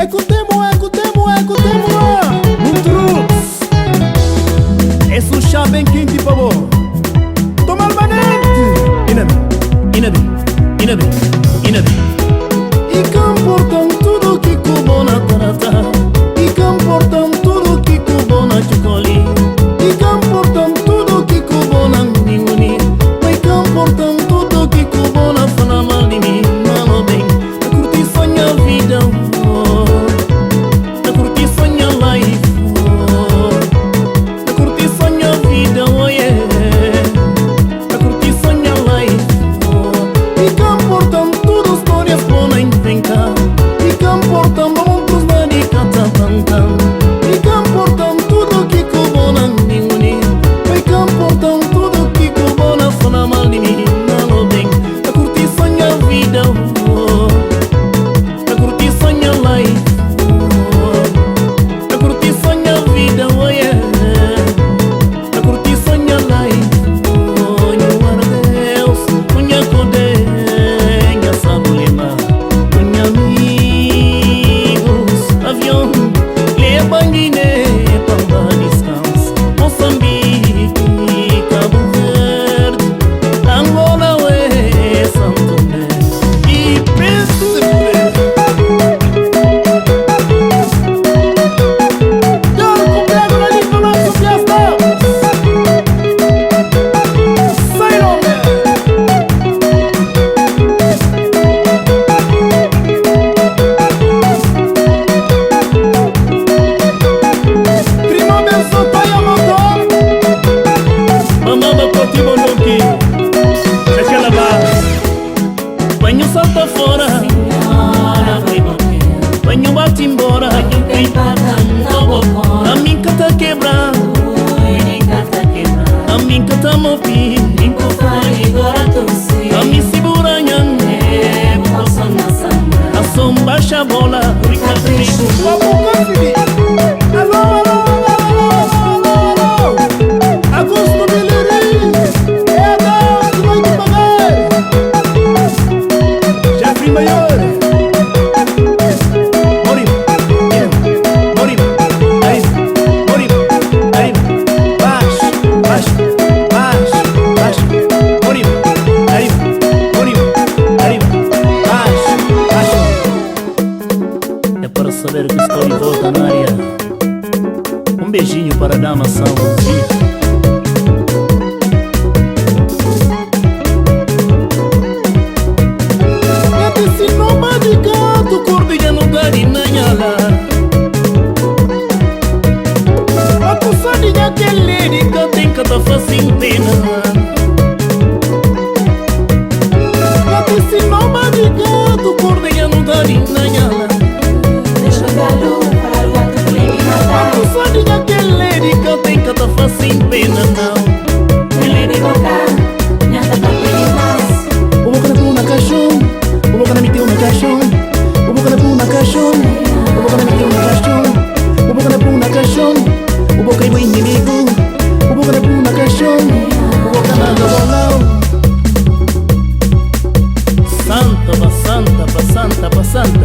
Écoutez-moi, écoutez-moi, écoutez-moi. Montreux. Esse chá bem quente, por favor. Toma o manete. Inabi. E comportam tudo que cubo na tarata. E comportam tudo que cubo na chocoli. E comportam tudo que cubo na miuni. E comportam tudo que cubo na fanama de mim. Malo bem, a curtir sonha a vida. A curtir sonha a life. A curtir sonha a vida, oh yeah. A curtir sonha a life. E comportam tudo histórias boas inventar. E comportam monstros na de catatantam. E comportam tudo que cubo na miuni. E comportam tudo que cubo na fanama de mim. Malo bem, a curtir sonha a vida. A curtir sonha a life. A curtir sonha a vida, oh yeah. A curtir sonha a life. Nho ara Deus, unha codenha sabulema. Unha amigos, avião, leva Guiné, Pamba descanso. Moçambique, Cabo Verde, Angola, ué, Santo Tomé e Príncipe. Banho salta fora, banho bate embora. A minha tá quebrando, a minha tá mopi. A minha se buranhando, a som baixa a bola. Alô, Augusto Bileri, é a dança do Noite Pagar. Jeffrey Maior, Morim, baixo, Morim, baixo. É para saber que estou de volta na área. Um beijinho para a dama Salvador. Tá fazendo pena. Gato se não madigado, cordeia não dá de nanhala. Deixa o galo para o gato eliminado. A pessoa diga que ele diga tem que tá fazendo pena não. Ele de boca, minha tá pra o boca na puna caixão, o boca na meteu na caixão, o boca na puna caixão, o boca na meteu na caixão, o boca na puna caixão, o boca é o inimigo. O boca na puna caixão, o boca na bolão. Santa, pa santa, pa santa, pa santa.